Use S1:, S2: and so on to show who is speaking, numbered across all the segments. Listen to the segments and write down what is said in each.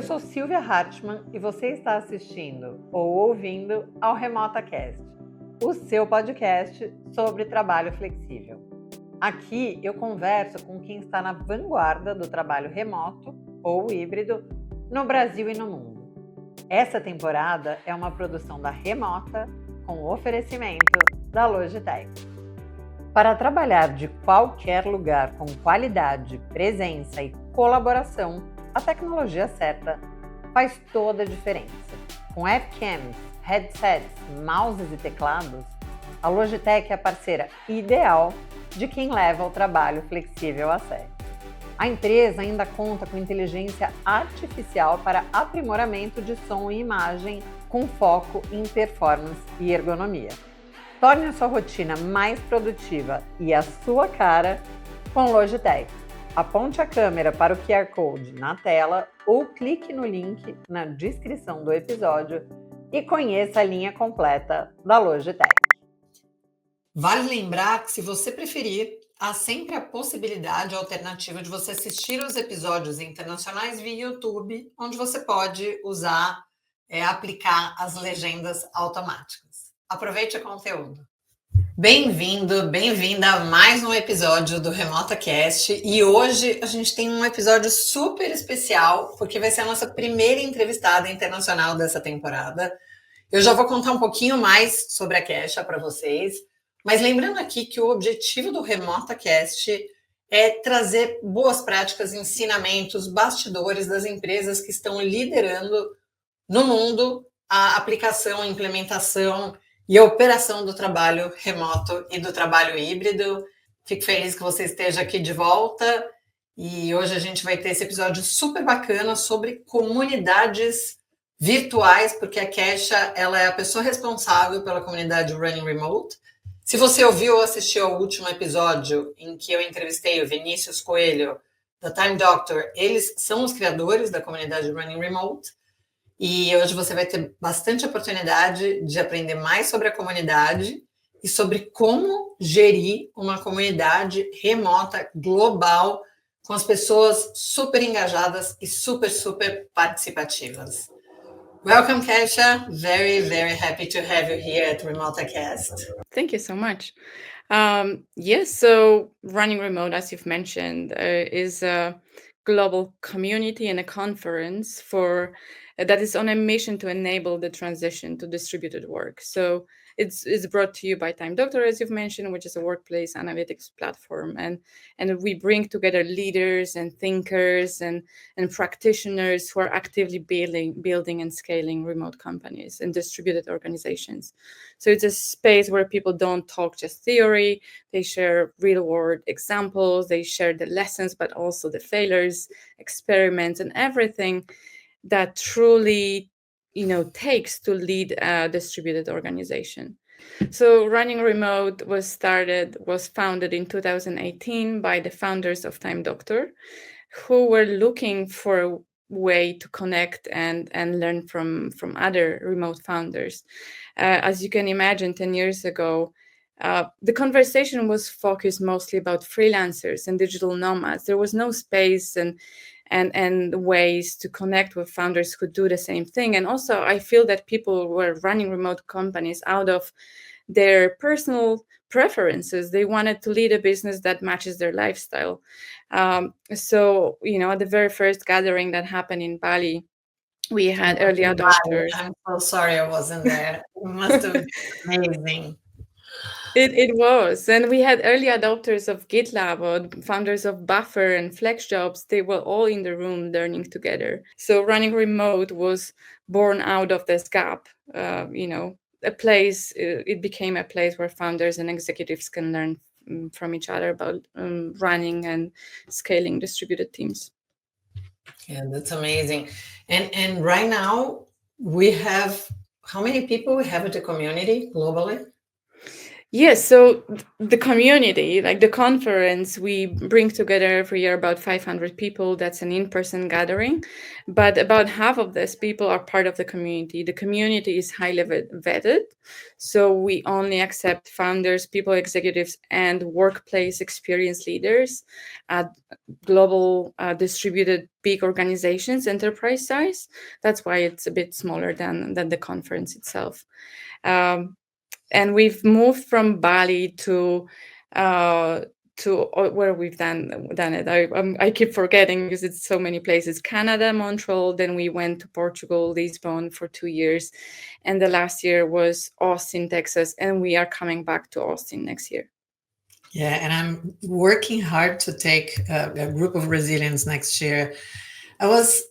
S1: sou Sylvia Hartmann e você está assistindo ou ouvindo ao Remotacast, o seu podcast sobre trabalho flexível. Aqui eu converso com quem está na vanguarda do trabalho remoto ou híbrido no Brasil e no mundo. Essa temporada é uma produção da Remota com oferecimento da Logitech. Para trabalhar de qualquer lugar com qualidade, presença e colaboração, a tecnologia certa faz toda a diferença. Com webcams, headsets, mouses e teclados, a Logitech é a parceira ideal de quem leva o trabalho flexível a sério. A empresa ainda conta com inteligência artificial para aprimoramento de som e imagem com foco em performance e ergonomia. Torne a sua rotina mais produtiva e a sua cara com Logitech. Aponte a câmera para o QR Code na tela ou clique no link na descrição do episódio e conheça a linha completa da Logitech. Vale lembrar que, se você preferir, há sempre a possibilidade alternativa de você assistir os episódios internacionais via YouTube, onde você pode aplicar as legendas automáticas. Aproveite o conteúdo. Bem-vindo, bem-vinda a mais um episódio do Remotacast. E hoje a gente tem um episódio super especial, porque vai ser a nossa primeira entrevistada internacional dessa temporada. Eu já vou contar um pouquinho mais sobre a Kasia para vocês, mas lembrando aqui que o objetivo do Remotacast é trazer boas práticas, ensinamentos, bastidores das empresas que estão liderando no mundo a aplicação, a implementação e a operação do trabalho remoto e do trabalho híbrido. Fico feliz que você esteja aqui de volta e hoje a gente vai ter esse episódio super bacana sobre comunidades virtuais, porque a Kasia, ela é a pessoa responsável pela comunidade Running Remote. Se você ouviu ou assistiu ao último episódio em que eu entrevistei o Vinícius Coelho, da Time Doctor, eles são os criadores da comunidade Running Remote. E hoje você vai ter bastante oportunidade de aprender mais sobre a comunidade e sobre como gerir uma comunidade remota, global, com as pessoas super engajadas e super participativas. Welcome, Kasia. Very happy to have you here at Remotacast.
S2: Thank you so much. Yes, so Running Remote, as you've mentioned, is a global community and a conference that is on a mission to enable the transition to distributed work. So it's brought to you by Time Doctor, as you've mentioned, which is a workplace analytics platform, and we bring together leaders and thinkers and practitioners who are actively building and scaling remote companies and distributed organizations. So it's a space where people don't talk just theory. They share real-world examples. They share the lessons, but also the failures, experiments, and everything that truly, takes to lead a distributed organization. So Running Remote was founded in 2018 by the founders of Time Doctor, who were looking for a way to connect and learn from other remote founders. As you can imagine, 10 years ago, the conversation was focused mostly about freelancers and digital nomads. There was no space and ways to connect with founders who do the same thing. And also, I feel that people were running remote companies out of their personal preferences. They wanted to lead a business that matches their lifestyle. So, at the very first gathering that happened in Bali, we had early adopters.
S1: I'm so sorry I wasn't there. It must have been amazing.
S2: It was. And we had early adopters of GitLab, or founders of Buffer and FlexJobs. They were all in the room learning together. So Running Remote was born out of this gap. A place, it became a place where founders and executives can learn from each other about running and scaling distributed teams.
S1: Yeah, that's amazing. And right now we have, how many people we have at the community globally?
S2: Yes, so the community, like the conference, we bring together every year about 500 people. That's an in-person gathering, but about half of these people are part of the community. The community is highly vetted, so we only accept founders, people, executives, and workplace experience leaders at global distributed big organizations, enterprise size. That's why it's a bit smaller than the conference itself. Um, and we've moved from Bali uh, to where we've done it. I keep forgetting because it's so many places: Canada, Montreal. Then we went to Portugal, Lisbon for 2 years, and the last year was Austin, Texas, and we are coming back to Austin next year.
S1: Yeah, and I'm working hard to take a group of Brazilians next year. I was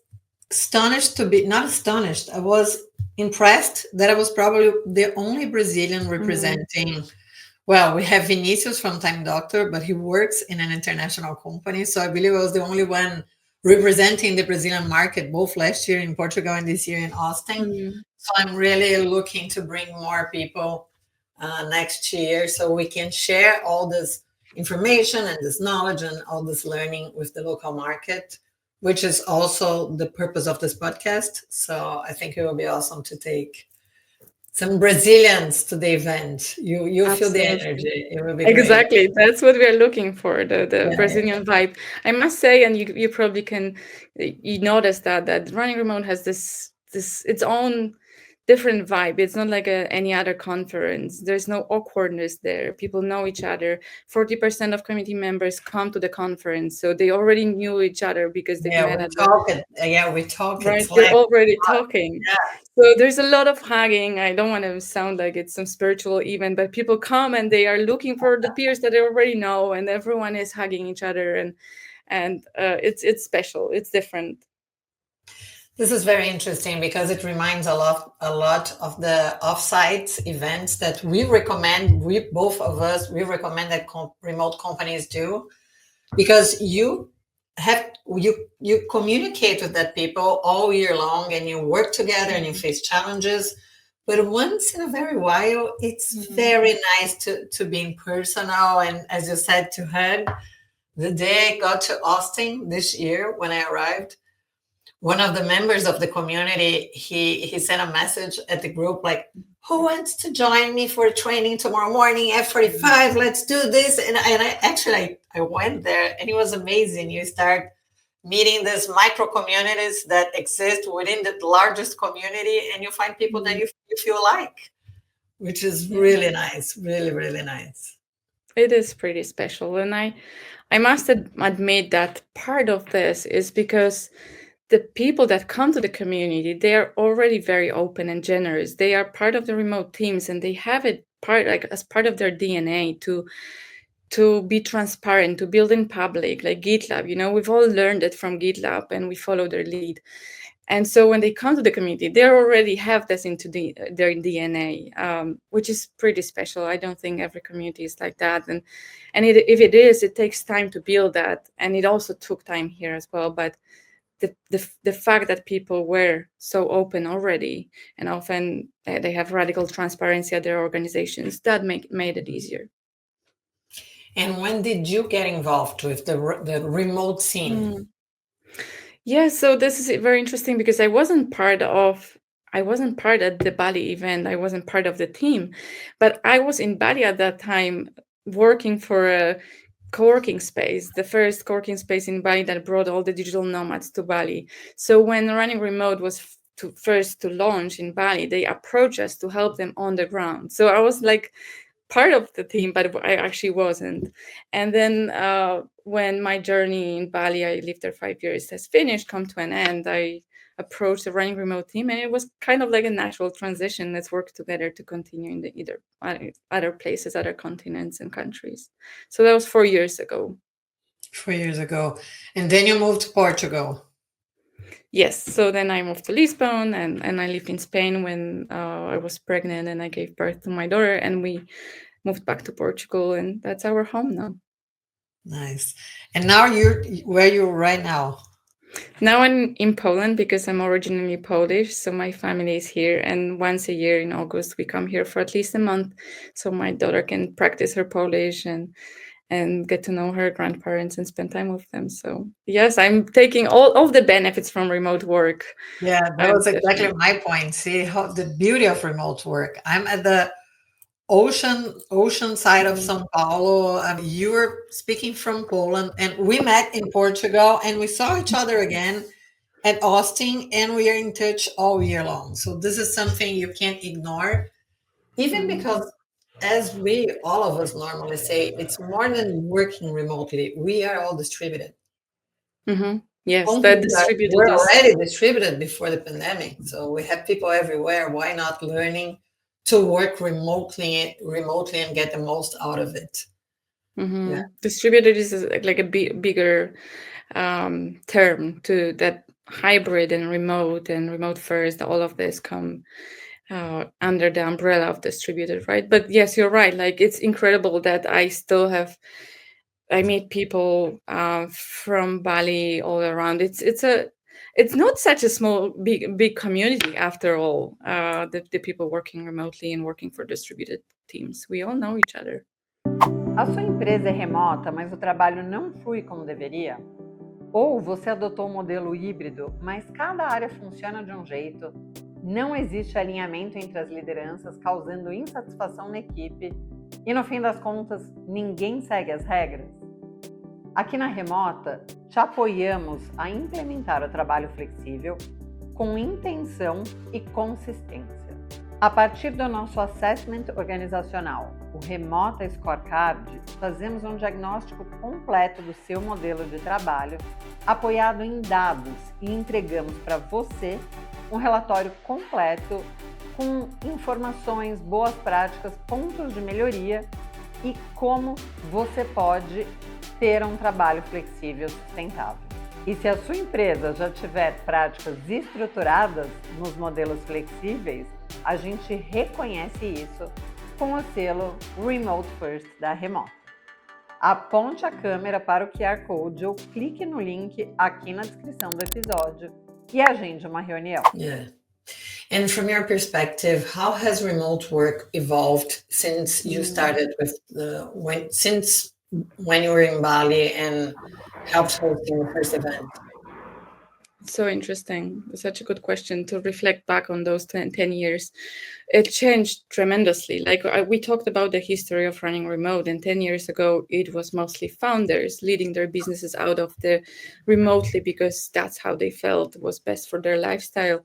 S1: astonished to be not astonished. I was impressed that I was probably the only Brazilian representing. Well, we have Vinicius from Time Doctor, but he works in an international company. So I believe I was the only one representing the Brazilian market, both last year in Portugal and this year in Austin.
S2: Mm.
S1: So I'm really looking to bring more people next year so we can share all this information and this knowledge and all this learning with the local market, which is also the purpose of this podcast. So I think it will be awesome to take some Brazilians to the event. You feel the
S2: Absolutely.
S1: energy. It will be great.
S2: Exactly. That's what we are looking for, the
S1: Yeah,
S2: Brazilian vibe. I must say, and you probably can you notice that running remote has this its own different vibe. It's not like any other conference. There's no awkwardness there. People know each other. 40% of committee members come to the conference, so they already knew each other because they've
S1: yeah,
S2: met
S1: we
S2: at the
S1: talk it. Yeah, we talk it.
S2: right. They're
S1: Slang.
S2: already talking.
S1: Yeah.
S2: So there's a lot of hugging. I don't want to sound like it's some spiritual event, but people come and they are looking for the peers that they already know, and everyone is hugging each other, and it's special. It's different.
S1: This is very interesting because it reminds a lot of the offsite events that we recommend. We both of us we recommend that remote companies do because you communicate with that people all year long and you work together and you face challenges. But once in a very while, it's
S2: Mhm.
S1: very nice to be in personal and, as you said, to hug. The day I got to Austin this year when I arrived, one of the members of the community he sent a message at the group like, who wants to join me for training tomorrow morning at 45? Let's do this. And I actually I went there and it was amazing. You start meeting these micro communities that exist within the largest community and you find people that
S2: Mhm.
S1: you feel like, which is
S2: Yeah,
S1: really nice, really, really nice.
S2: it is pretty special, and I must admit that part of this is because the people that come to the community, they are already very open and generous. They are part of the remote teams, and they have it part like as part of their DNA to be transparent, to build in public, like GitLab. We've all learned it from GitLab, and we follow their lead. And so when they come to the community, they already have this into their DNA, which is pretty special. I don't think every community is like that, if it is, it takes time to build that, and it also took time here as well. But the fact that people were so open already, and often they have radical transparency at their organizations, that made it easier.
S1: And when did you get involved with the remote scene?
S2: Mm. Yeah, so this is very interesting because I wasn't part at the Bali event. I wasn't part of the team, but I was in Bali at that time working for a co-working space, the first co-working space in Bali that brought all the digital nomads to Bali. So when Running Remote was first to launch in Bali, they approached us to help them on the ground. So I was like part of the team, but I actually wasn't. And then when my journey in Bali, I lived there 5 years, has finished, come to an end, I approached the Running Remote team, and it was kind of like a natural transition. Let's work together to continue in the either other places, other continents and countries. So that was 4 years ago.
S1: 4 years ago. And then you moved to Portugal.
S2: Yes. So then I moved to Lisbon, and I lived in Spain when I was pregnant and I gave birth to my daughter, and we moved back to Portugal, and that's our home now.
S1: Nice. And now you're where you're right now.
S2: Now I'm in Poland because I'm originally Polish, so my family is here. And once a year in August, we come here for at least a month, so my daughter can practice her Polish and get to know her grandparents and spend time with them. So yes, I'm taking all the benefits from remote work.
S1: Yeah, that
S2: I'm
S1: was exactly
S2: definitely.
S1: my point. See how the beauty of remote work. I'm at the ocean side of
S2: Mhm.
S1: São Paulo. You were speaking from Poland, and we met in Portugal, and we saw each other again at Austin, and we are in touch all year long. So this is something you can't ignore, even
S2: Mhm.
S1: because, as we all of us normally say, it's more than working remotely. We are all distributed.
S2: Mhm. Yes, the
S1: Companies were
S2: distributed is.
S1: already distributed before the pandemic, so we have people everywhere. Why not learning to work remotely and get the most out of it? Yeah.
S2: Distributed is like a bigger term to that hybrid and remote first. All of this come under the umbrella of distributed, right? But yes, you're right. Like it's incredible that I meet people from Bali all around. It's not such a small big community after all. The people working remotely and working for distributed teams, we all know each other.
S1: A sua empresa é remota, mas o trabalho não flui como deveria? Ou você adotou um modelo híbrido, mas cada área funciona de um jeito, não existe alinhamento entre as lideranças, causando insatisfação na equipe e, no fim das contas, ninguém segue as regras? Aqui na Remota, te apoiamos a implementar o trabalho flexível com intenção e consistência. A partir do nosso assessment organizacional, o Remota Scorecard, fazemos um diagnóstico completo do seu modelo de trabalho, apoiado em dados, e entregamos para você um relatório completo com informações, boas práticas, pontos de melhoria e como você pode ter um trabalho flexível sustentável. E se a sua empresa já tiver práticas estruturadas nos modelos flexíveis, a gente reconhece isso com o selo Remote First da Remota. Aponte a câmera para o QR Code ou clique no link aqui na descrição do episódio e agende uma reunião. Yeah. And from your perspective, how has remote work evolved since you started with since when you were in Bali and helped hosting the first event?
S2: So interesting. Such a good question to reflect back on those 10 years. It changed tremendously. Like we talked about the history of running remote, and 10 years ago, it was mostly founders leading their businesses out of the remotely because that's how they felt was best for their lifestyle.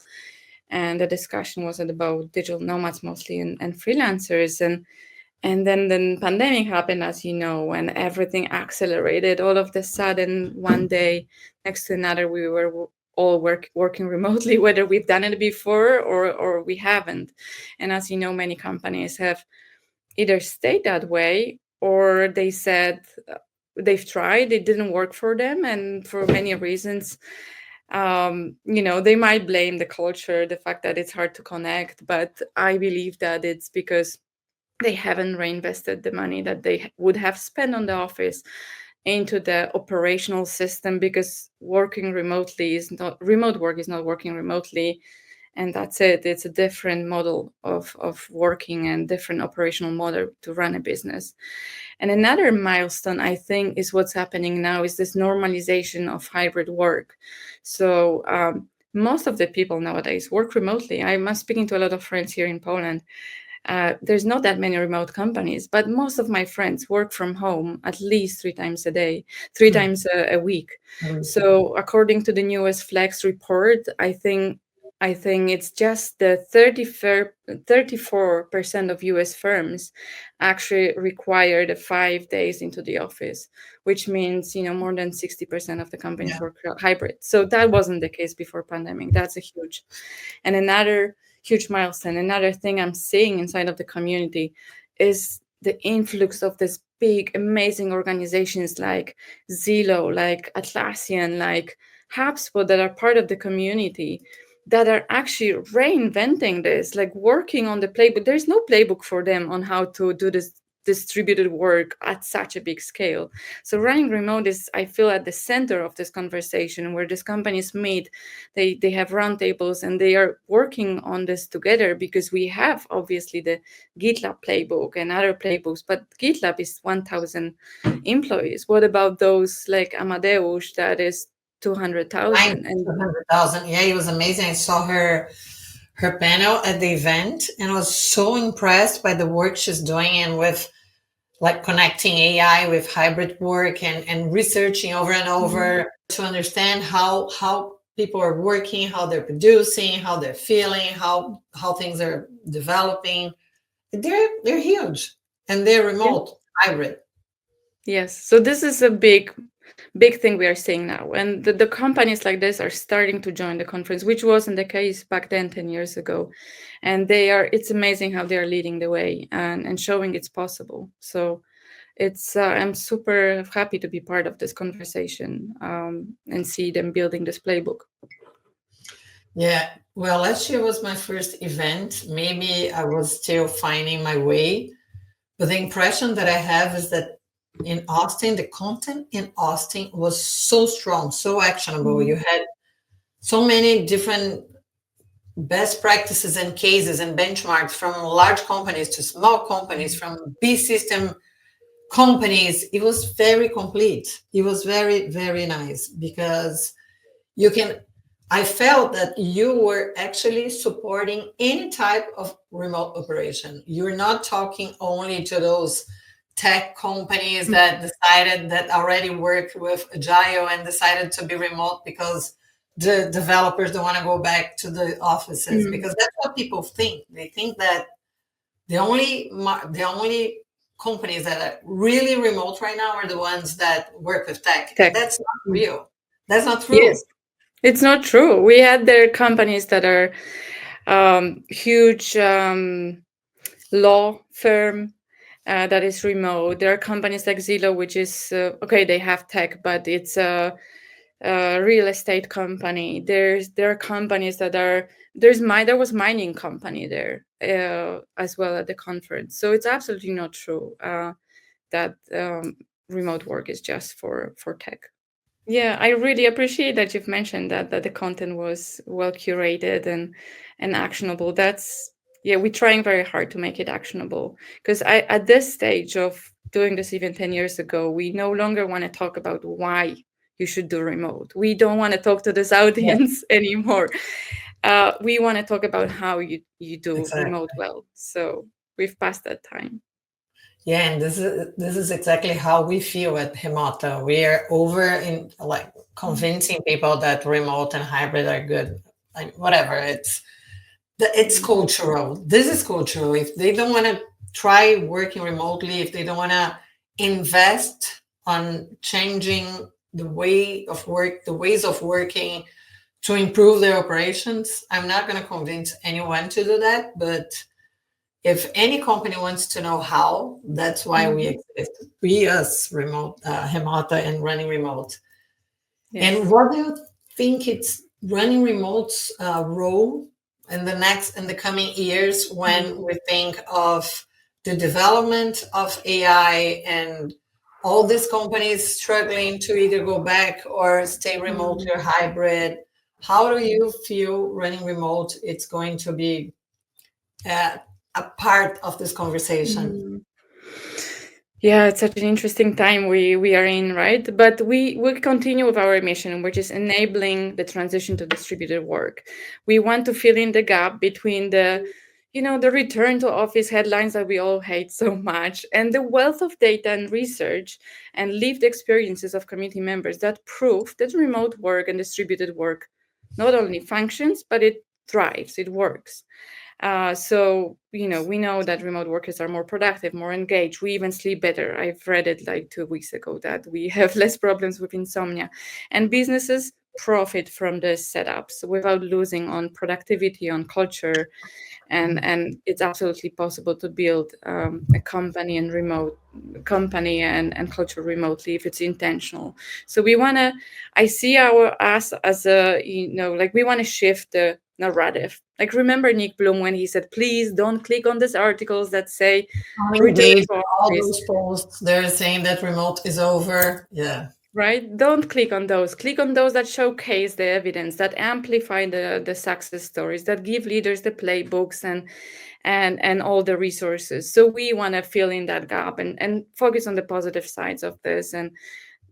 S2: And the discussion was about digital nomads mostly and freelancers. And then the pandemic happened, as you know, and everything accelerated. All of the sudden, one day next to another, we were all working remotely, whether we've done it before or we haven't. And as you know, many companies have either stayed that way or they said they've tried, it didn't work for them. And for many reasons, they might blame the culture, the fact that it's hard to connect. But I believe that it's because they haven't reinvested the money that they would have spent on the office into the operational system, because remote work is not working remotely, and that's it. It's a different model of working and different operational model to run a business. And another milestone, I think, is what's happening now is this normalization of hybrid work. So most of the people nowadays work remotely. I'm speaking to a lot of friends here in Poland. There's not that many remote companies, but most of my friends work from home at least 3 times a day, three times a week. So according to the newest Flex report, I think it's just the 34% of US firms actually require the 5 days into the office, which means, more than 60% of the companies
S1: Yeah.
S2: work hybrid. So that wasn't the case before pandemic. That's a huge. And another huge milestone, another thing I'm seeing inside of the community is the influx of this big, amazing organizations like Zillow, like Atlassian, like HubSpot that are part of the community that are actually reinventing this, like working on the playbook. There's no playbook for them on how to do this distributed work at such a big scale. So running remote is, I feel, at the center of this conversation, where these companies meet, they have roundtables, and they are working on this together, because we have obviously the GitLab playbook and other playbooks, but GitLab is 1,000 employees. What about those like Amadeus that is 200,000? And
S1: 200,000. Yeah, it was amazing. I saw her panel at the event, and I was so impressed by the work she's doing, and with like connecting AI with hybrid work, and researching over and over to understand how people are working, how they're producing, how they're feeling, how things are developing. They're huge, and they're remote, hybrid.
S2: yes, so this is a big thing we are seeing now, and the companies like this are starting to join the conference, which wasn't the case back then 10 years ago. And it's amazing how they are leading the way, and showing it's possible. So it's I'm super happy to be part of this conversation, and see them building this playbook.
S1: Yeah, well, last year was my first event. Maybe I was still finding my way, but the impression that I have is that in Austin, the content in Austin was so strong, so actionable. You had so many different best practices and cases and benchmarks, from large companies to small companies, from B system companies. It was very complete. It was very, very nice, because I felt that you were actually supporting any type of remote operation. You're not talking only to those tech companies that already work with Agile and decided to be remote because the developers don't want to go back to the offices, because that's what people think. They think that the only companies that are really remote right now are the ones that work with tech. And that's not real. That's not true.
S2: Yes, it's not true. We had their companies that are huge law firm that is remote. There are companies like Zillow, which is okay, they have tech, but it's a real estate company. There are companies that are there was mining company there as well at the conference. So it's absolutely not true that remote work is just for tech. Yeah, I really appreciate that you've mentioned that the content was well curated and actionable. We're trying very hard to make it actionable, because at this stage of doing this even 10 years ago, we no longer want to talk about why you should do remote. We don't want to talk to this audience anymore. We want to talk about how you do remote well. So we've passed that time.
S1: Yeah, and this is exactly how we feel at Remota. We are over in like convincing people that remote and hybrid are good. Like, whatever, it's cultural. This is cultural. If they don't want to try working remotely, if they don't want to invest on changing the way of work, the ways of working to improve their operations, I'm not going to convince anyone to do that. But if any company wants to know how, that's why we exist. We, us, Remota and running remote. Yes. And what do you think it's running remote's role in the coming years, when we think of the development of AI and all these companies struggling to either go back or stay remote or hybrid? How do you feel running remote it's going to be a part of this conversation?
S2: Yeah, it's such an interesting time we are in, right? But we continue with our mission, which is enabling the transition to distributed work. We want to fill in the gap between the return to office headlines that we all hate so much, and the wealth of data and research and lived experiences of community members that prove that remote work and distributed work not only functions, but it thrives, it works. So, we know that remote workers are more productive, more engaged. We even sleep better. I've read it like 2 weeks ago that we have less problems with insomnia. And businesses profit from these setups without losing on productivity, on culture, and it's absolutely possible to build a company and remote company and culture remotely if it's intentional. So we want to, I see us as a, like we want to shift the narrative. Like, remember Nick Bloom when he said, please don't click on these articles that say return
S1: Engage
S2: to
S1: all
S2: office.
S1: those posts. They're saying that remote is over. Yeah.
S2: Right? Don't click on those. Click on those that showcase the evidence, that amplify the success stories, that give leaders the playbooks and all the resources. So we want to fill in that gap and focus on the positive sides of this. And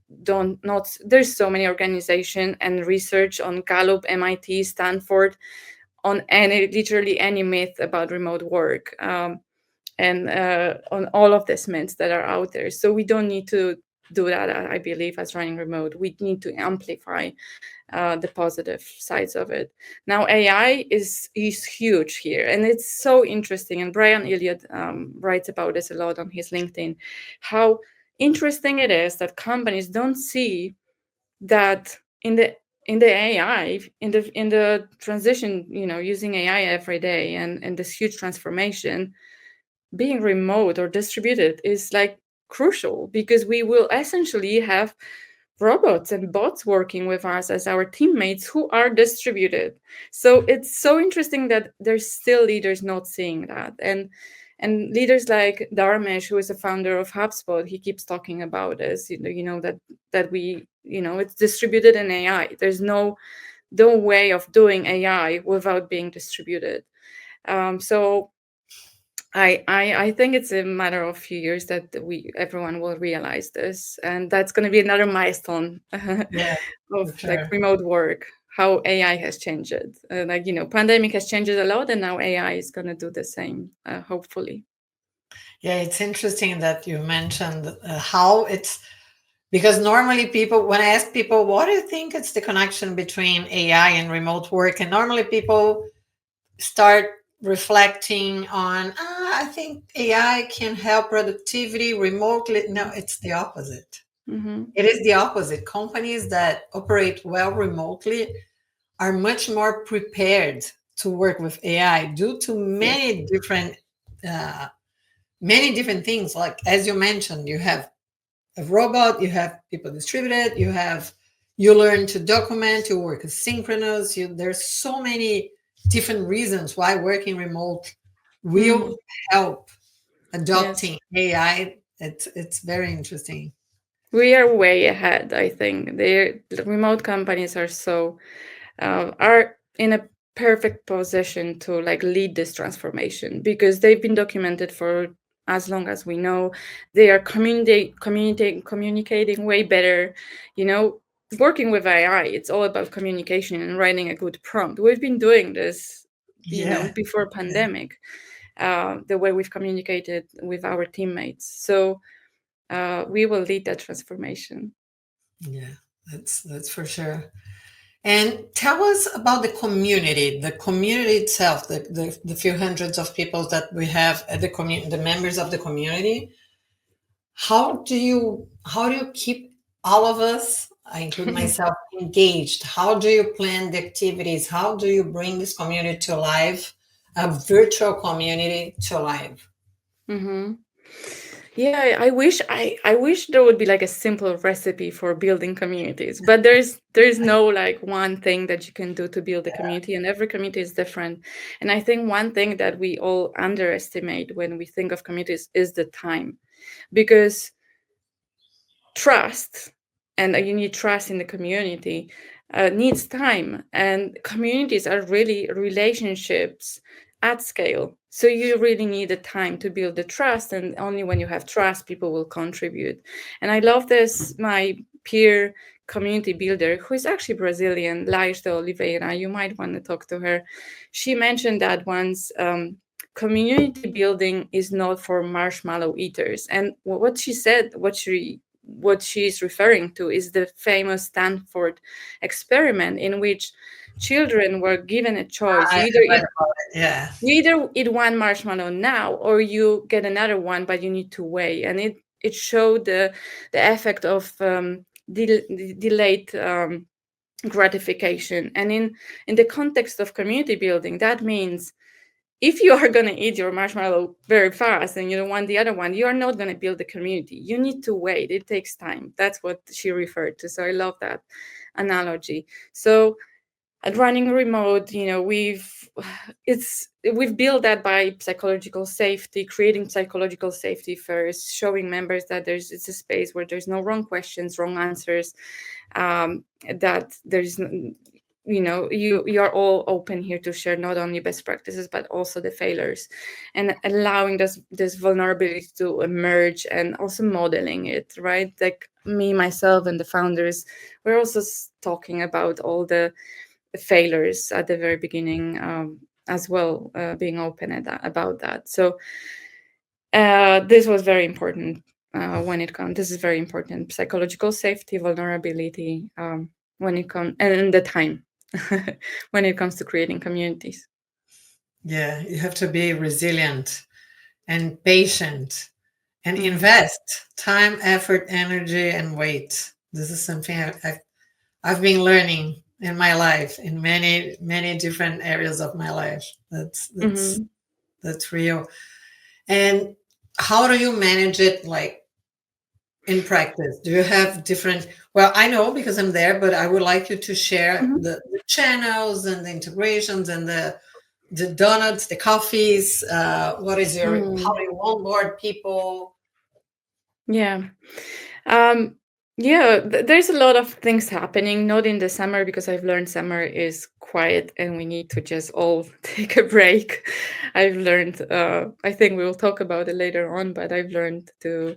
S2: there's so many organization and research on Gallup, MIT, Stanford, on literally any myth about remote work. And on all of these myths that are out there. So we don't need to do that, I believe, as running remote. We need to amplify the positive sides of it. Now, AI is huge here, and it's so interesting. And Brian Elliott writes about this a lot on his LinkedIn, how interesting it is that companies don't see that in the AI, in the transition, using AI every day and this huge transformation, being remote or distributed is like crucial, because we will essentially have robots and bots working with us as our teammates who are distributed. So it's so interesting that there's still leaders not seeing that. And leaders like Dharmesh, who is a founder of HubSpot, he keeps talking about this, that we, it's distributed in AI. There's no way of doing AI without being distributed. So I think it's a matter of a few years that everyone will realize this, and that's going to be another milestone
S1: Yeah,
S2: of
S1: for
S2: like
S1: sure.
S2: remote work, how AI has changed it. Pandemic has changed it a lot, and now AI is going to do the same, hopefully.
S1: Yeah, it's interesting that you mentioned how it's because normally people, when I ask people, what do you think it's the connection between AI and remote work? And normally people start reflecting on, I think AI can help productivity remotely. No, it's the opposite.
S2: Mm-hmm.
S1: It is the opposite. Companies that operate well remotely are much more prepared to work with AI due to
S2: Yes.
S1: uh, many different things. Like as you mentioned, you have a robot, you have people distributed, you learn to document, you work asynchronous. There's so many different reasons why working remote will help
S2: Yes.
S1: adopting AI. It's very interesting.
S2: We are way ahead, I think. The remote companies are in a perfect position to like lead this transformation, because they've been documented for as long as we know. They are communicating way better. Working with AI, it's all about communication and writing a good prompt. We've been doing this,
S1: Yeah.
S2: before pandemic, the way we've communicated with our teammates. So we will lead that transformation.
S1: Yeah, that's for sure. And tell us about the community itself, the few hundreds of people that we have at the members of the community. How do you keep all of us, I include myself, engaged? How do you plan the activities? How do you bring this community to life, a virtual community to life?
S2: Mm-hmm. Yeah, I wish there would be like a simple recipe for building communities, but there's no like one thing that you can do to build a community, and every community is different. And I think one thing that we all underestimate when we think of communities is the time, because trust, and you need trust in the community, needs time, and communities are really relationships at scale. So you really need the time to build the trust, and only when you have trust, people will contribute. And I love this, my peer community builder, who is actually Brazilian, Laís de Oliveira, you might want to talk to her. She mentioned that once, community building is not for marshmallow eaters. And what she said, what she's referring to, is the famous Stanford experiment, in which children were given a choice.
S1: I read about it. Yeah.
S2: You either eat one marshmallow now, or you get another one, but you need to wait. And it showed the effect of delayed gratification. And in the context of community building, that means if you are going to eat your marshmallow very fast and you don't want the other one, you are not going to build the community. You need to wait. It takes time. That's what she referred to. So I love that analogy. So at running remote, we've built that by psychological safety, creating psychological safety first, showing members that it's a space where there's no wrong questions, wrong answers, that there's you are all open here to share not only best practices but also the failures, and allowing this vulnerability to emerge, and also modeling it, right? Like me, myself, and the founders, we're also talking about all the failures at the very beginning, as well, being open about that. So this was very important. This is very important: psychological safety, vulnerability, when it comes, and the time when it comes to creating communities.
S3: Yeah, you have to be resilient and patient and invest time, effort, energy, and weight. This is something I've been learning in my life, in many different areas of my life. That's real. And how do you manage it, like, in practice? Do you have different? Well, I know because I'm there, but I would like you to share the channels and the integrations and the donuts, the coffees. What is your? How do you onboard people?
S2: Yeah. There's a lot of things happening, not in the summer, because I've learned summer is quiet and we need to just all take a break. I've learned, I think we will talk about it later on, but I've learned to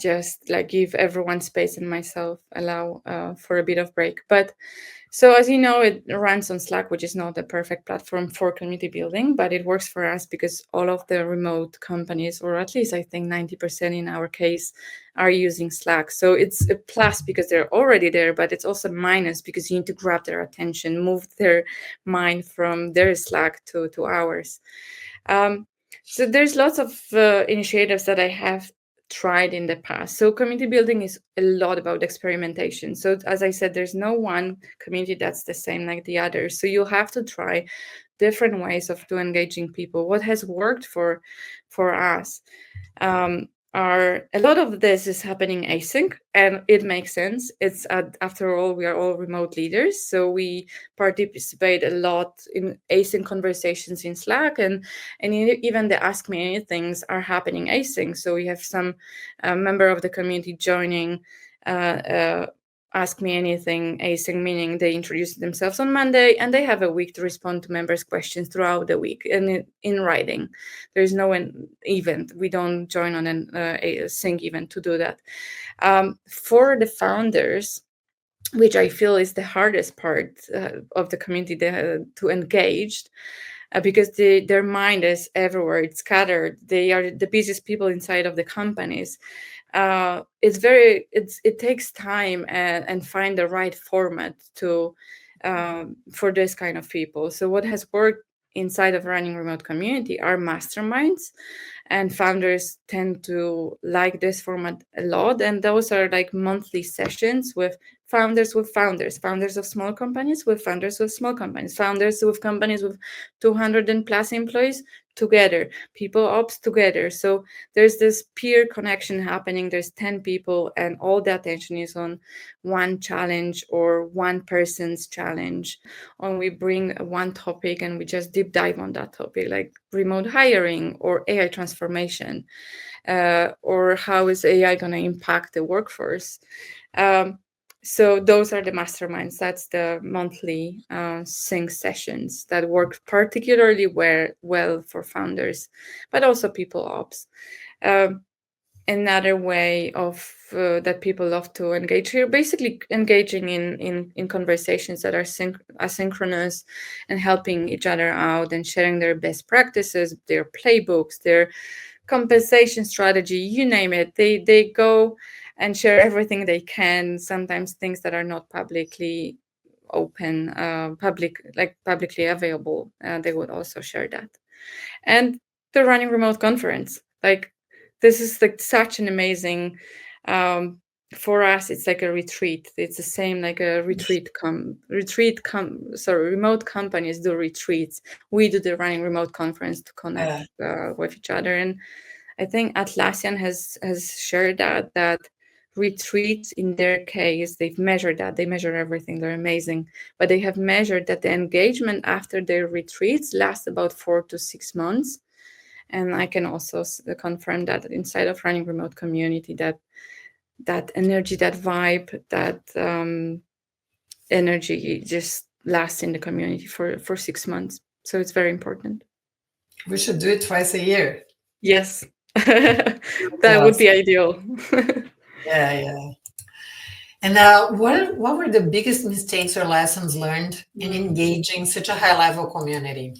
S2: just like give everyone space and myself allow for a bit of break. But so as you know, it runs on Slack, which is not the perfect platform for community building, but it works for us because all of the remote companies, or at least I think 90% in our case, are using Slack. So it's a plus because they're already there, but it's also minus because you need to grab their attention, move their mind from their Slack to ours. So there's lots of initiatives that I have tried in the past. So community building is a lot about experimentation. So as I said, there's no one community that's the same like the other. So you'll have to try different ways of engaging people. What has worked for us are a lot of this is happening async, and it makes sense. It's after all, we are all remote leaders, so we participate a lot in async conversations in Slack, and even the Ask Me Anythings are happening async. So we have some member of the community joining Ask Me Anything async, meaning they introduce themselves on Monday and they have a week to respond to members' questions throughout the week and in writing. There is no event. We don't join on a sync event to do that. For the founders, which I feel is the hardest part of the community to engage, because their mind is everywhere, it's scattered. They are the busiest people inside of the companies. It takes time and find the right format to for this kind of people. So what has worked inside of running remote community are masterminds, and founders tend to like this format a lot. And those are like monthly sessions with founders of small companies with founders of small companies, founders with companies with 200 and plus employees together, people ops together. So there's this peer connection happening. There's 10 people and all the attention is on one challenge or one person's challenge. And we bring one topic and we just deep dive on that topic, like remote hiring or AI transformation, or how is AI going to impact the workforce. So those are the masterminds. That's the monthly sync sessions that work particularly well for founders, but also people ops. Another way of that people love to engage here, basically engaging in conversations that are asynchronous and helping each other out and sharing their best practices, their playbooks, their compensation strategy, you name it. They go and share everything they can, sometimes things that are not publicly open, publicly available. They would also share that. And the running remote conference, like this is like such an amazing for us it's like a retreat. It's the same like a remote companies do retreats. We do the running remote conference to connect with each other. And I think Atlassian has shared that retreats, in their case, they've measured that. They measure everything. They're amazing. But they have measured that the engagement after their retreats lasts about 4 to 6 months. And I can also confirm that inside of running remote community, that energy, that vibe, that energy just lasts in the community for 6 months. So it's very important.
S3: We should do it twice a year.
S2: Yes. That would be ideal.
S3: Yeah. And what were the biggest mistakes or lessons learned in engaging such a high-level community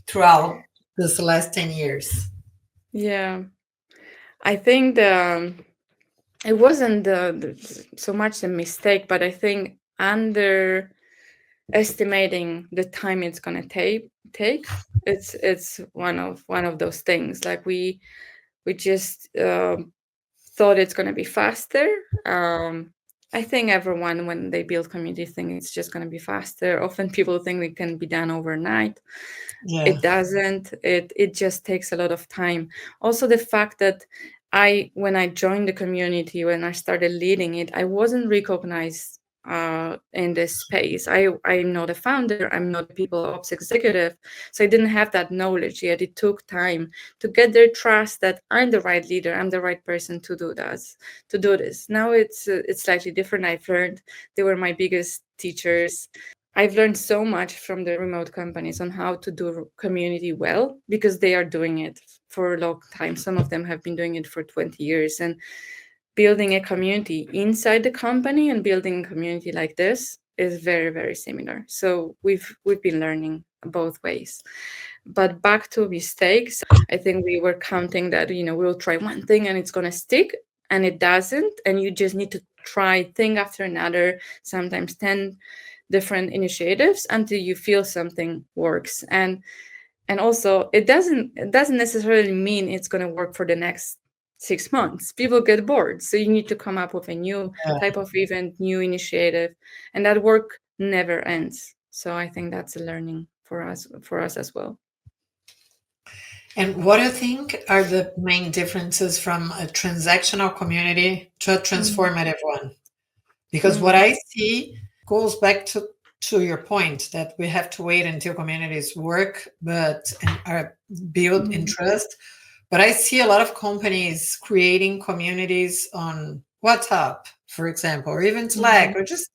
S3: throughout this last 10 years?
S2: Yeah, I think it wasn't so much a mistake, but I think underestimating the time it's gonna take. It's one of those things. Like we just thought it's gonna be faster. I think everyone, when they build community, think it's just gonna be faster. Often people think it can be done overnight.
S3: Yeah.
S2: It doesn't. It just takes a lot of time. Also, the fact that when I joined the community, when I started leading it, I wasn't recognized in this space. I'm not a founder. I'm not a people ops executive, so I didn't have that knowledge yet. It took time to get their trust that I'm the right leader. I'm the right person to do this. Now it's slightly different. I've learned. They were my biggest teachers. I've learned so much from the remote companies on how to do community well, because they are doing it for a long time. Some of them have been doing it for 20 years. And building a community inside the company and building a community like this is very, very similar. So we've been learning both ways. But back to mistakes, I think we were counting that, we'll try one thing and it's going to stick, and it doesn't. And you just need to try thing after another, sometimes 10 different initiatives until you feel something works. And also it doesn't necessarily mean it's going to work for the next 6 months. People get bored, so you need to come up with a new type of event, new initiative, and that work never ends. So I think that's a learning for us as well.
S3: And what do you think are the main differences from a transactional community to a transformative one? Because what I see goes back to your point that we have to wait until communities work and are built in trust. But I see a lot of companies creating communities on WhatsApp, for example, or even Slack, or just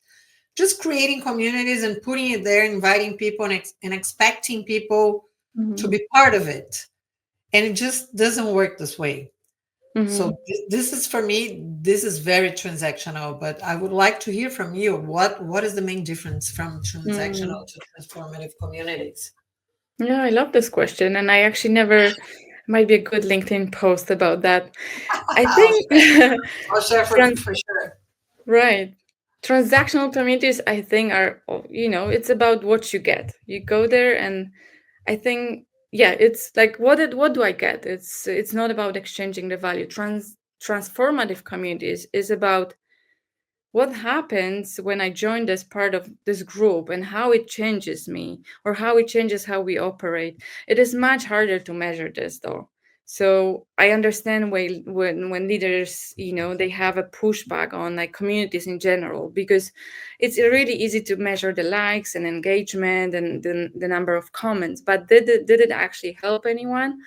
S3: creating communities and putting it there, inviting people and expecting people to be part of it. And it just doesn't work this way. So this is, for me, this is very transactional, but I would like to hear from you. What is the main difference from transactional to transformative communities?
S2: Yeah, I love this question. And I actually might be a good LinkedIn post about that. I think
S3: I'll share for sure.
S2: Right. Transactional communities, I think, are, it's about what you get. You go there, and I think, it's like, what do I get? It's not about exchanging the value. Transformative communities is about what happens when I join this part of this group and how it changes me, or how it changes how we operate. It is much harder to measure this, though. So I understand when leaders, they have a pushback on like communities in general, because it's really easy to measure the likes and engagement and the number of comments. But did it actually help anyone?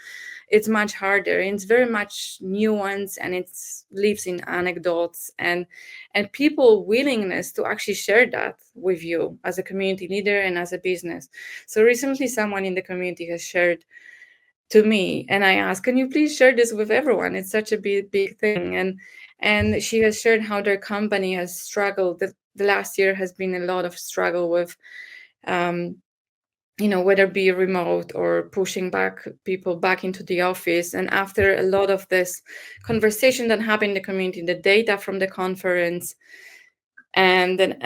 S2: It's much harder, and it's very much nuanced, and it lives in anecdotes and people willingness to actually share that with you as a community leader and as a business. So recently someone in the community has shared to me, and I asked, can you please share this with everyone? It's such a big thing. And she has shared how their company has struggled. The last year has been a lot of struggle with whether it be remote or pushing back people back into the office. And after a lot of this conversation that happened in the community, the data from the conference, and then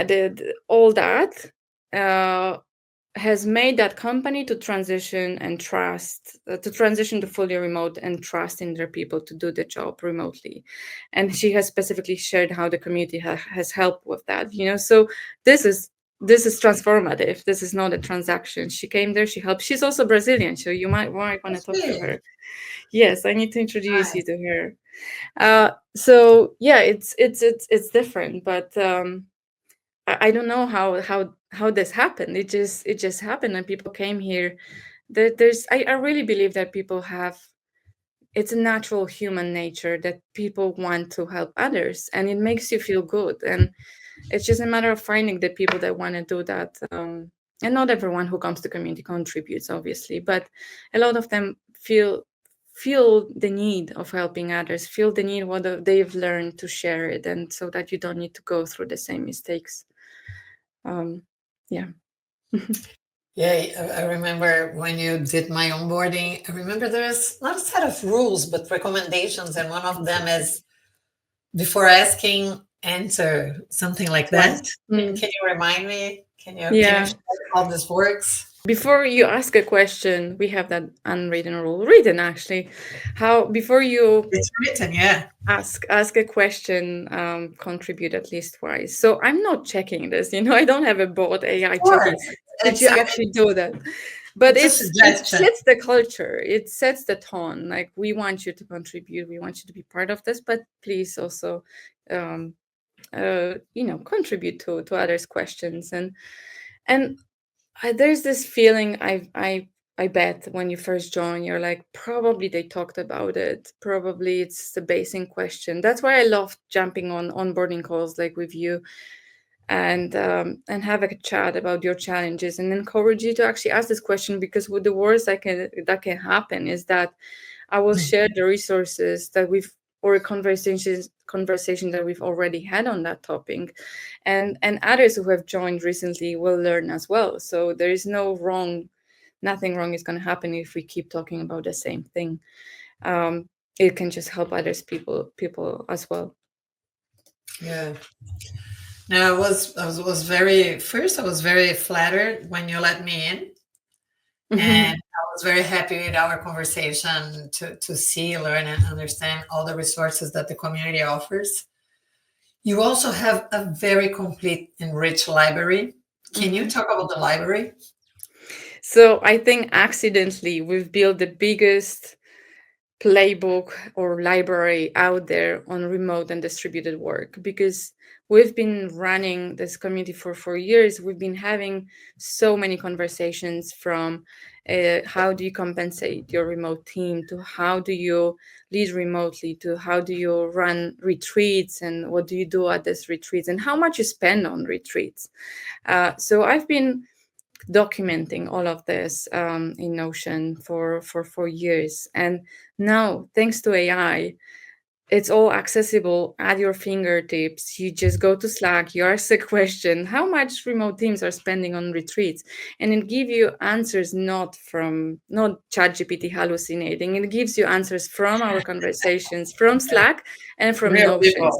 S2: all that, has made that company to transition and trust, to transition to fully remote and trust in their people to do the job remotely. And she has specifically shared how the community has helped with that. So this is transformative. This is not a transaction. She came there, she helped. She's also Brazilian, so you might want to talk to her. Yes, I need to introduce you to her. So yeah, it's different, but I don't know how this happened. It just happened, and people came here. I really believe that people have. It's a natural human nature that people want to help others, and it makes you feel good. And it's just a matter of finding the people that want to do that. And not everyone who comes to community contributes, obviously, but a lot of them feel the need of helping others, feel the need what they've learned to share it, and so that you don't need to go through the same mistakes. Yeah.
S3: Yeah, I remember when you did my onboarding, I remember there's not a set of rules, but recommendations. And one of them is before asking, answer, something like that. Can you remind me? Can you share how this works?
S2: Before you ask a question, we have that unwritten rule, written actually. Before you
S3: It's written, yeah.
S2: Ask a question, contribute at least twice. So I'm not checking this, I don't have a bot AI checking. Did you actually do that? But it sets the culture. It sets the tone. Like, we want you to contribute. We want you to be part of this, but please also, contribute to others' questions. And there's this feeling I bet when you first join, you're like, probably they talked about it. Probably it's the basic question. That's why I love jumping on onboarding calls like with you, and have a chat about your challenges, and encourage you to actually ask this question, because with the worst that can happen is that I will share the resources that or conversations that we've already had on that topic, and others who have joined recently will learn as well. So there is nothing wrong is going to happen if we keep talking about the same thing. It can just help others people as well.
S3: Yeah. No, I was very flattered when you let me in. And I was very happy with our conversation to see, learn, and understand all the resources that the community offers. You also have a very complete and rich library. Can you talk about the library?
S2: So I think accidentally we've built the biggest playbook or library out there on remote and distributed work, because we've been running this community for 4 years. We've been having so many conversations, from how do you compensate your remote team, to how do you lead remotely, to how do you run retreats, and what do you do at these retreats, and how much you spend on retreats. So I've been documenting all of this in Notion for 4 years. And now, thanks to AI, it's all accessible at your fingertips. You just go to Slack, you ask a question, how much remote teams are spending on retreats? And it gives you answers not ChatGPT hallucinating. It gives you answers from our conversations, from Slack and from Notion.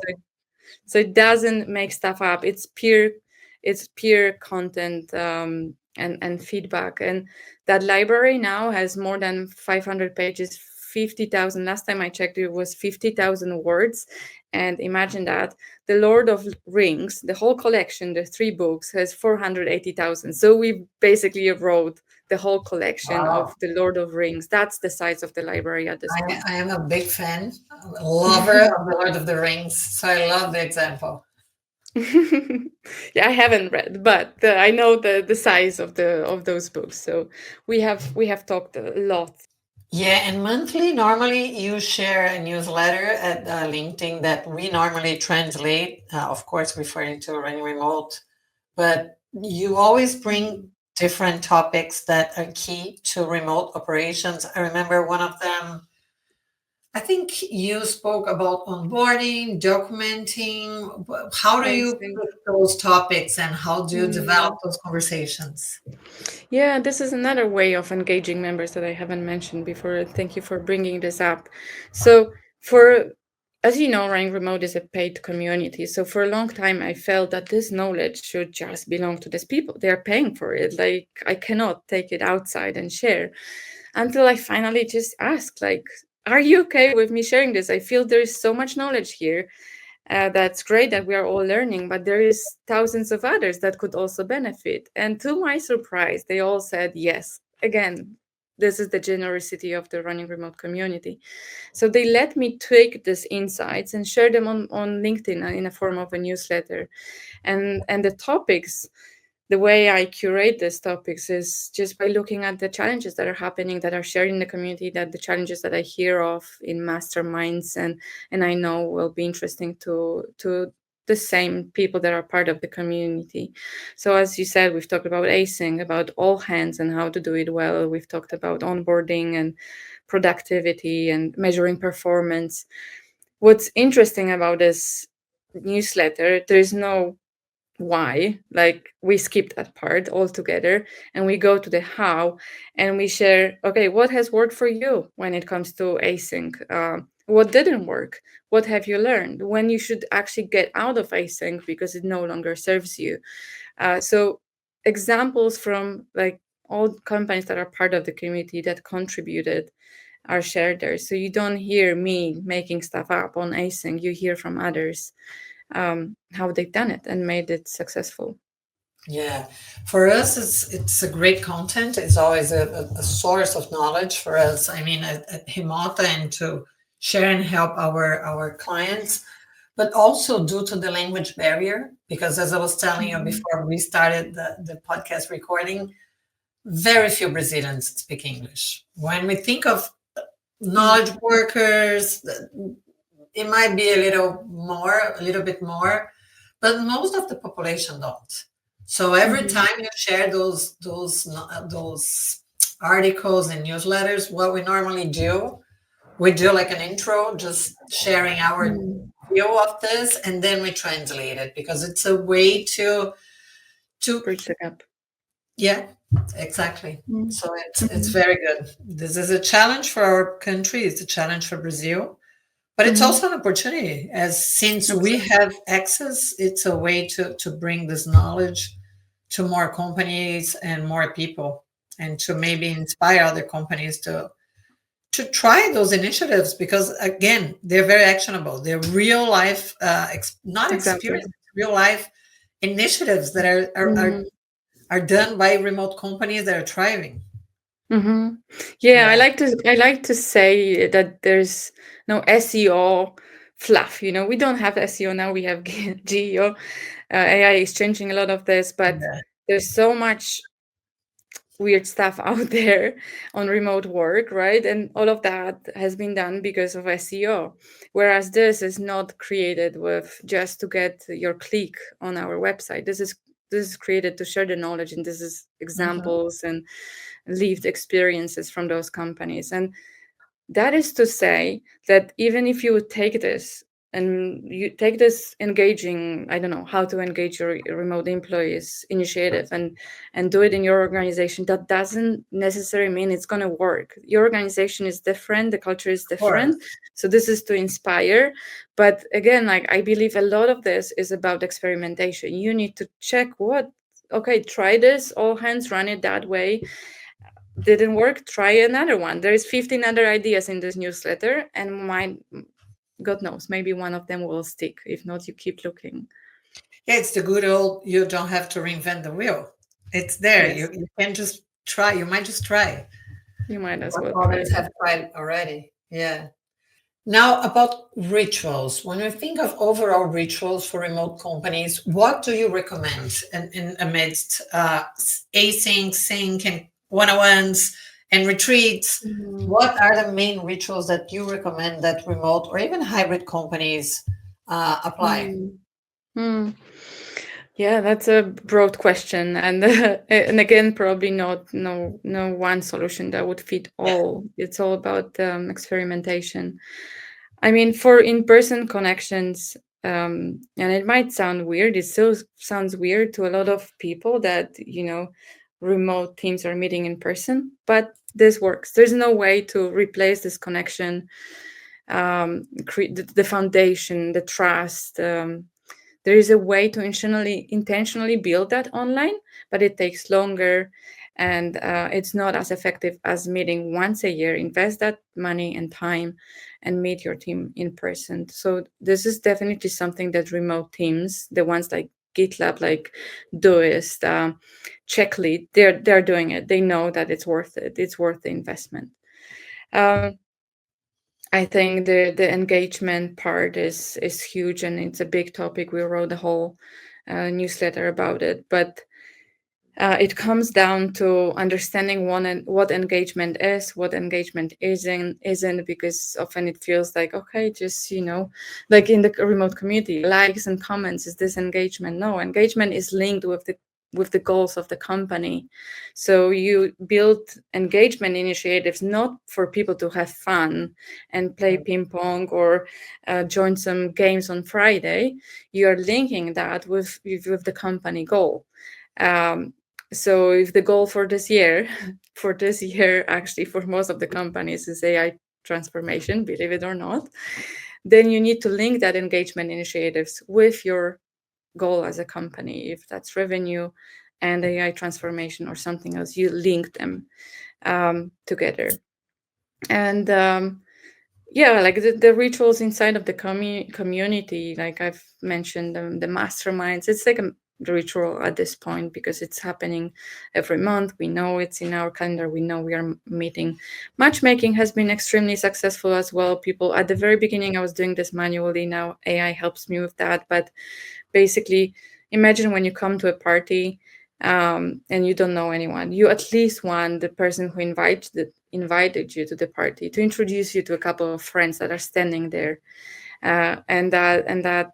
S2: So it doesn't make stuff up. It's peer content and feedback. And that library now has more than 500 pages, 50,000. Last time I checked, it was 50,000 words. And imagine that. The Lord of Rings, the whole collection, the 3 books, has 480,000. So we basically wrote the whole collection of the Lord of Rings. That's the size of the library at this point.
S3: I am a big fan, a lover of the Lord of the Rings. So I love the example.
S2: Yeah, I haven't read, but I know the size of those books. So we have talked a lot.
S3: Yeah, and monthly, normally you share a newsletter at LinkedIn that we normally translate, of course, referring to running remote, but you always bring different topics that are key to remote operations. I remember one of them, I think you spoke about onboarding, documenting. How do you pick those topics, and how do you develop those conversations?
S2: Yeah, this is another way of engaging members that I haven't mentioned before. Thank you for bringing this up. So as you know, running remote is a paid community. So for a long time, I felt that this knowledge should just belong to these people. They're paying for it. Like, I cannot take it outside and share. Until I finally just asked, like, are you okay with me sharing this? I feel there is so much knowledge here. That's great that we are all learning, but there is thousands of others that could also benefit. And to my surprise, they all said yes. Again, this is the generosity of the running remote community. So they let me take these insights and share them on LinkedIn in a form of a newsletter. And the topics, the way I curate these topics is just by looking at the challenges that are happening, that are shared in the community, that the challenges that I hear of in masterminds and I know will be interesting to the same people that are part of the community. So as you said, we've talked about acing, about all hands and how to do it well. We've talked about onboarding and productivity and measuring performance. What's interesting about this newsletter, there is no why, like we skip that part altogether and we go to the how, and we share, okay, what has worked for you when it comes to async, what didn't work, what have you learned, when you should actually get out of async because it no longer serves you. So examples from like all companies that are part of the community that contributed are shared there, so you don't hear me making stuff up on async, you hear from others how they've done it and made it successful.
S3: Yeah, for us, it's a great content. It's always a source of knowledge for us. I mean, at Remota, and to share and help our clients, but also due to the language barrier, because as I was telling you before we started the podcast recording, very few Brazilians speak English. When we think of knowledge workers, it might be a little bit more, but most of the population don't. So every time you share those articles and newsletters, what we normally do, we do like an intro, just sharing our view of this, and then we translate it because it's a way to
S2: Bridge the gap.
S3: yeah, exactly. So it's very good. This is a challenge for our country. It's a challenge for Brazil. But it's also an opportunity, as since we have access, it's a way to bring this knowledge to more companies and more people, and to maybe inspire other companies to try those initiatives, because again, they're very actionable. They're real life, not experience, real life initiatives that are done by remote companies that are thriving.
S2: Yeah, I like to say that there's no SEO fluff. We don't have SEO now. We have GEO. AI is changing a lot of this, but there's so much weird stuff out there on remote work, right? And all of that has been done because of SEO. Whereas this is not created with just to get your click on our website. This is created to share the knowledge, and this is examples and lived experiences from those companies. And that is to say that even if you take this and you take this engaging, I don't know, how to engage your remote employees initiative and do it in your organization, that doesn't necessarily mean it's going to work. Your organization is different, the culture is different. So this is to inspire. But again, like I believe a lot of this is about experimentation. You need to check okay, try this, all hands, run it that way. Didn't work, try another one. There's 15 other ideas in this newsletter, and God knows, maybe one of them will stick. If not, you keep looking.
S3: Yeah, it's the good old, you don't have to reinvent the wheel. It's there.
S2: Yes.
S3: You can just try. You might just try.
S2: You might as well
S3: Others have tried already. Yeah. Now, about rituals. When you think of overall rituals for remote companies, what do you recommend in amidst async, sync, and one-on-ones and retreats? What are the main rituals that you recommend that remote or even hybrid companies apply?
S2: Yeah, that's a broad question, and again, probably no one solution that would fit all. It's all about experimentation. I mean, for in-person connections, and it might sound weird. It still sounds weird to a lot of people that remote teams are meeting in person, but this works. There's no way to replace this connection the foundation, the trust. There is a way to intentionally build that online, but it takes longer, and it's not as effective as meeting once a year. Invest that money and time and meet your team in person. So this is definitely something that remote teams, the ones like GitLab, like Doist, Checklead, they're doing it. They know that it's worth it. It's worth the investment. I think the engagement part is huge, and it's a big topic. We wrote a whole newsletter about it, but it comes down to understanding what engagement is, what engagement isn't, because often it feels like, okay, just like in the remote community, likes and comments, is this engagement? No, engagement is linked with the goals of the company. So you build engagement initiatives not for people to have fun and play ping pong or join some games on Friday. You are linking that with the company goal. So if the goal for this year, actually for most of the companies is AI transformation, believe it or not, then you need to link that engagement initiatives with your goal as a company. If that's revenue and AI transformation or something else, you link them together. And like the rituals inside of the community, like I've mentioned, the masterminds, it's like a ritual at this point because it's happening every month. We know it's in our calendar. We know we are meeting. Matchmaking has been extremely successful as well. People at the very beginning, I was doing this manually. Now AI helps me with that. But basically, imagine when you come to a party and you don't know anyone. You at least want the person who invited you to the party to introduce you to a couple of friends that are standing there, and that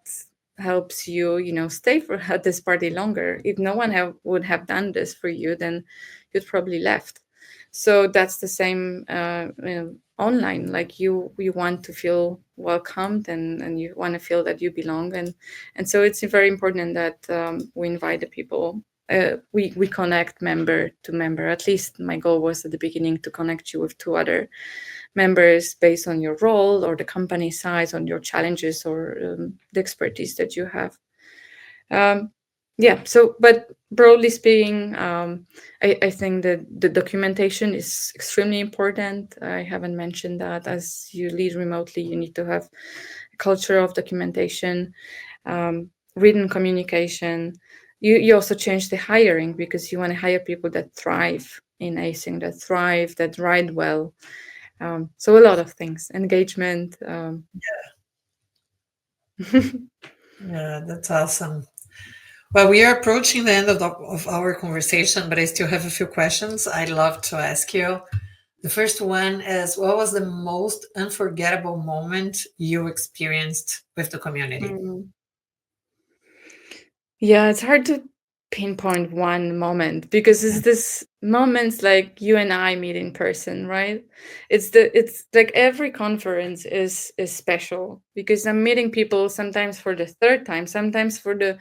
S2: helps you stay at this party longer. If no one would have done this for you, then you'd probably left. So that's the same online. Like you want to feel welcomed, and you want to feel that you belong, and so it's very important that we invite the people. We connect member to member. At least my goal was at the beginning to connect you with 2 other members based on your role or the company size, on your challenges or the expertise that you have. So, but broadly speaking, I think that the documentation is extremely important. I haven't mentioned that. As you lead remotely, you need to have a culture of documentation, written communication. You also change the hiring because you want to hire people that thrive in async, that write well. So a lot of things, engagement.
S3: Yeah, that's awesome. Well, we are approaching the end of our conversation, but I still have a few questions I'd love to ask you. The first one is, what was the most unforgettable moment you experienced with the community?
S2: Yeah, it's hard to pinpoint one moment because it's this moments like you and I meet in person, right? It's like every conference is special because I'm meeting people sometimes for the third time, sometimes for the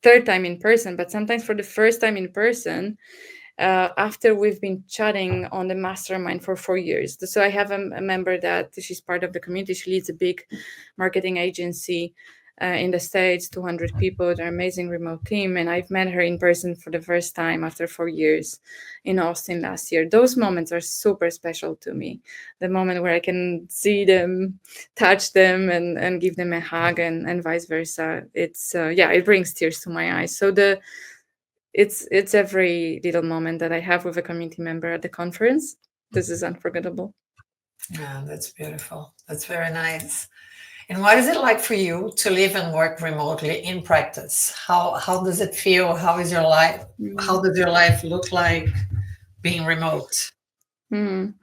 S2: third time in person, but sometimes for the first time in person after we've been chatting on the mastermind for 4 years. So I have a member that she's part of the community. She leads a big marketing agency in the States, 200 people, they're amazing remote team. And I've met her in person for the first time after 4 years in Austin last year. Those moments are super special to me. The moment where I can see them, touch them, and give them a hug, and vice versa. It's it brings tears to my eyes. So it's every little moment that I have with a community member at the conference. This is unforgettable.
S3: Yeah, that's beautiful. That's very nice. And what is it like for you to live and work remotely in practice? How does it feel? How is your life? How does your life look like being remote?
S2: Mm.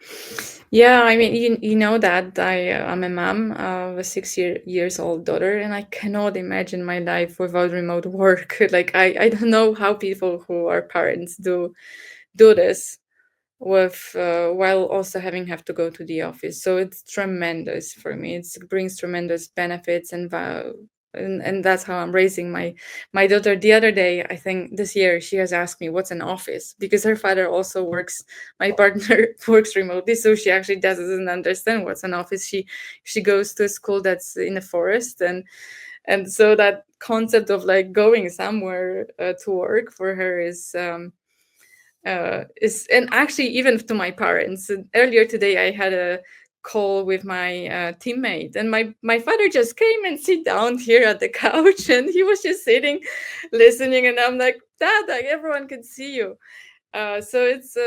S2: Yeah, I mean, you know that I'm a mom of a 6 years old daughter, and I cannot imagine my life without remote work. Like I don't know how people who are parents do this with while also have to go to the office. So it's tremendous for me. It brings tremendous benefits and and that's how I'm raising my daughter. The other day, I think this year, she has asked me what's an office, because her father also works, my partner works remotely, so she actually doesn't understand what's an office. She goes to a school that's in the forest, and so that concept of like going somewhere to work for her is, and actually even to my parents. And earlier today I had a call with my teammate, and my father just came and sit down here at the couch, and he was just sitting listening, and I'm like, Dad, like everyone can see you. So it's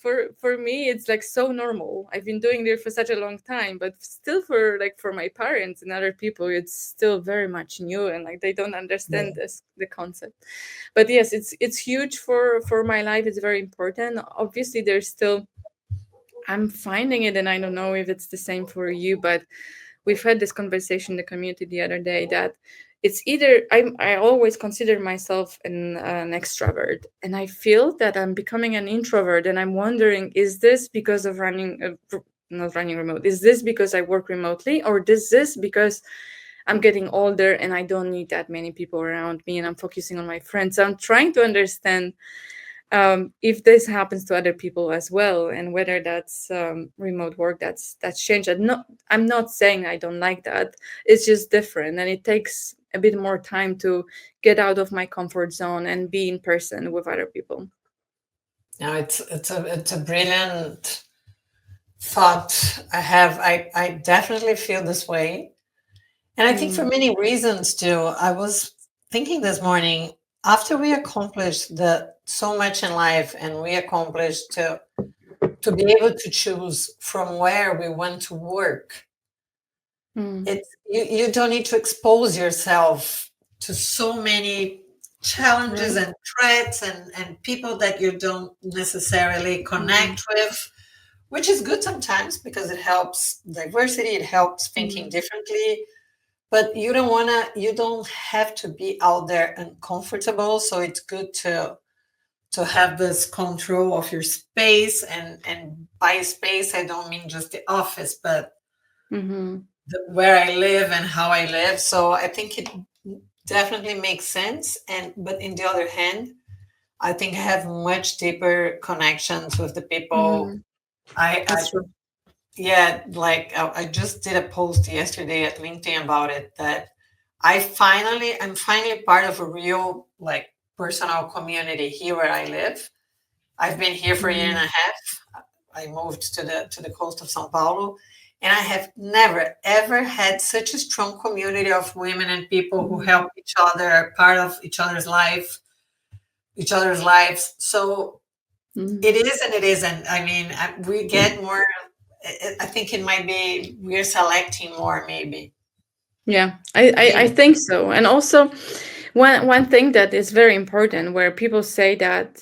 S2: for me it's like so normal. I've been doing it for such a long time, but still for my parents and other people, it's still very much new, and like they don't understand the concept. But yes, it's huge for my life. It's very important. Obviously, there's still, I'm finding it, and I don't know if it's the same for you, but we've had this conversation in the community the other day that it's either I always consider myself an extrovert, and I feel that I'm becoming an introvert, and I'm wondering, is this because of not running remote? Is this because I work remotely, or is this because I'm getting older and I don't need that many people around me and I'm focusing on my friends? So I'm trying to understand if this happens to other people as well, and whether that's remote work that's changed. I'm not saying I don't like that. It's just different, and it takes a bit more time to get out of my comfort zone and be in person with other people.
S3: No, it's a brilliant thought. I definitely feel this way, and I think for many reasons too. I was thinking this morning, after we accomplished so much in life, and we accomplished to be able to choose from where we want to work, it's you don't need to expose yourself to so many challenges and threats and people that you don't necessarily connect with, which is good sometimes because it helps diversity, it helps thinking differently. But you don't have to be out there uncomfortable. So it's good to have this control of your space, and by space I don't mean just the office, but where I live and how I live. So I think it definitely makes sense. But in the other hand, I think I have much deeper connections with the people.
S2: That's true.
S3: Yeah, like I just did a post yesterday at LinkedIn about it, that I'm finally part of a real like personal community here where I live. I've been here for a year and a half. I moved to the coast of São Paulo, and I have never ever had such a strong community of women and people who help each other, are part of each other's lives. So it is and it isn't. I mean, we get more. I think it might be we're selecting more, maybe.
S2: Yeah, I think so. And also, one thing that is very important, where people say that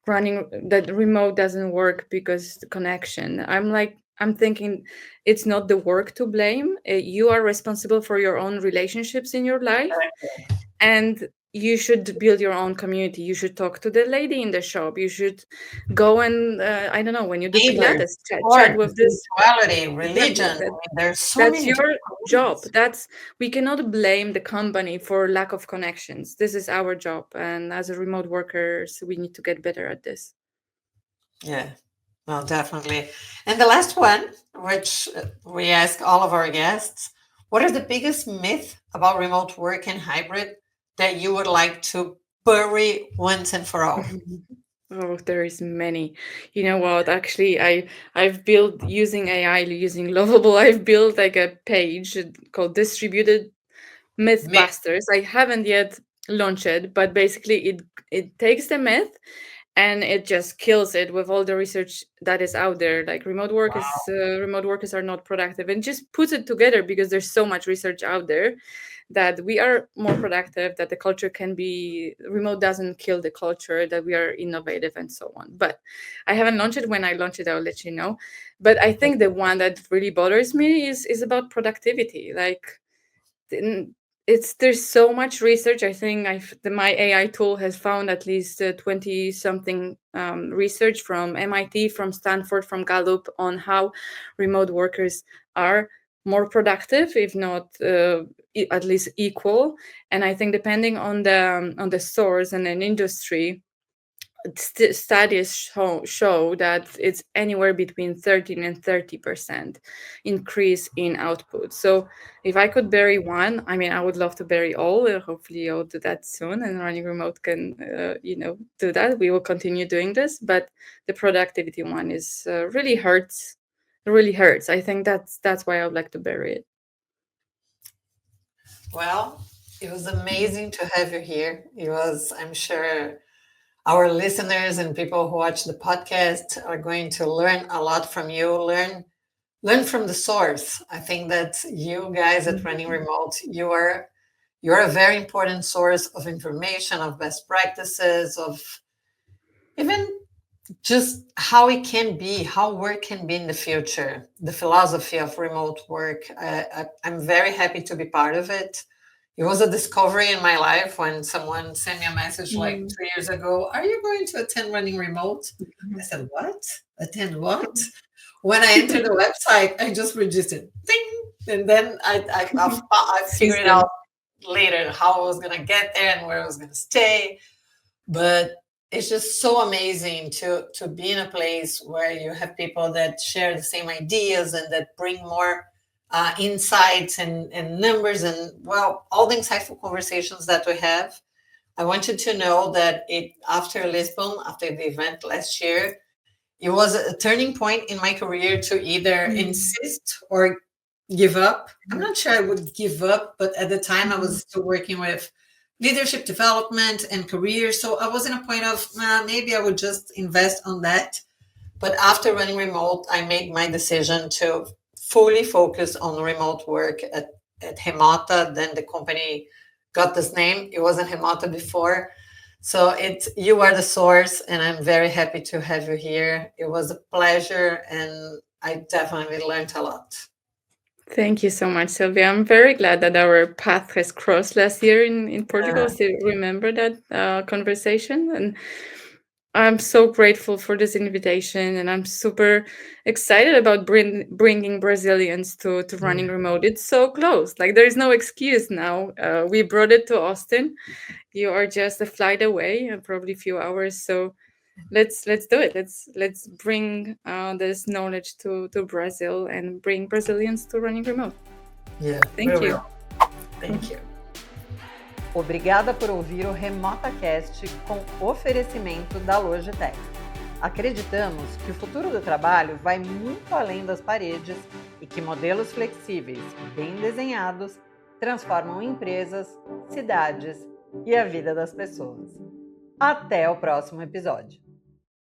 S2: that remote doesn't work because the connection. I'm thinking it's not the work to blame. You are responsible for your own relationships in your life, and you should build your own community. You should talk to the lady in the shop. You should go and I don't know, when you do
S3: Neighbors,
S2: Pilates, chat with this.
S3: spirituality, religion.
S2: Exactly.
S3: I mean, there's so
S2: That's
S3: many
S2: your job. We cannot blame the company for lack of connections. This is our job, and as a remote workers, we need to get better at this.
S3: Yeah, well, definitely. And the last one, which we ask all of our guests, what are the biggest myth about remote work and hybrid that you would like to bury once and for all?
S2: Oh, there is many. You know what? Actually, I've built using AI, using Lovable. I've built like a page called Distributed Mythbusters. I haven't yet launched it, but basically it takes the myth and it just kills it with all the research that is out there. Like remote workers are not productive, and just puts it together because there's so much research out there that we are more productive, that the culture can be remote doesn't kill the culture, that we are innovative and so on. But I haven't launched it. When I launch it, I'll let you know. But I think the one that really bothers me is about productivity. Like there's so much research. I think my AI tool has found at least 20 something research from MIT, from Stanford, from Gallup on how remote workers are more productive, if not at least equal. And I think depending on the source and an industry, studies show that it's anywhere between 13 and 30% increase in output. So if I could bury one, I mean, I would love to bury all. Hopefully you'll do that soon, and Running Remote can do that. We will continue doing this, but the productivity one is really hurts. It really hurts. I think that's why I would like to bury it.
S3: Well, it was amazing to have you here. It was, I'm sure our listeners and people who watch the podcast are going to learn a lot from you, learn from the source. I think that you guys at Running Remote, you're a very important source of information, of best practices, of even just how it can be, how work can be in the future, the philosophy of remote work. I'm very happy to be part of it. It was a discovery in my life when someone sent me a message like 3 years ago, are you going to attend Running Remote? I said, what? Attend what? When I entered the website, I just registered, ding! And then I figured out later how I was going to get there and where I was going to stay. But it's just so amazing to be in a place where you have people that share the same ideas and that bring more insights and numbers and, well, all the insightful conversations that we have. I want you to know that after Lisbon, after the event last year, it was a turning point in my career to either insist or give up. I'm not sure I would give up, but at the time I was still working with leadership development and career. So I was in a point of maybe I would just invest on that. But after Running Remote, I made my decision to fully focus on remote work at Remota. Then the company got this name. It wasn't Remota before. So you are the source, and I'm very happy to have you here. It was a pleasure, and I definitely learned a lot.
S2: Thank you so much, Sylvia. I'm very glad that our path has crossed last year in Portugal. Still remember that conversation, and I'm so grateful for this invitation, and I'm super excited about bringing Brazilians to Running Remote. It's so close. Like, there is no excuse now. We brought it to Austin. You are just a flight away, probably a few hours. So let's do it. Let's bring this knowledge to Brazil and bring Brazilians to Running Remote.
S3: Yeah,
S2: Thank you.
S3: Thank you.
S1: Obrigada por ouvir o Remotacast com oferecimento da Logitech. Acreditamos que o futuro do trabalho vai muito além das paredes e que modelos flexíveis, bem desenhados, transformam empresas, cidades e a vida das pessoas. Até o próximo episódio!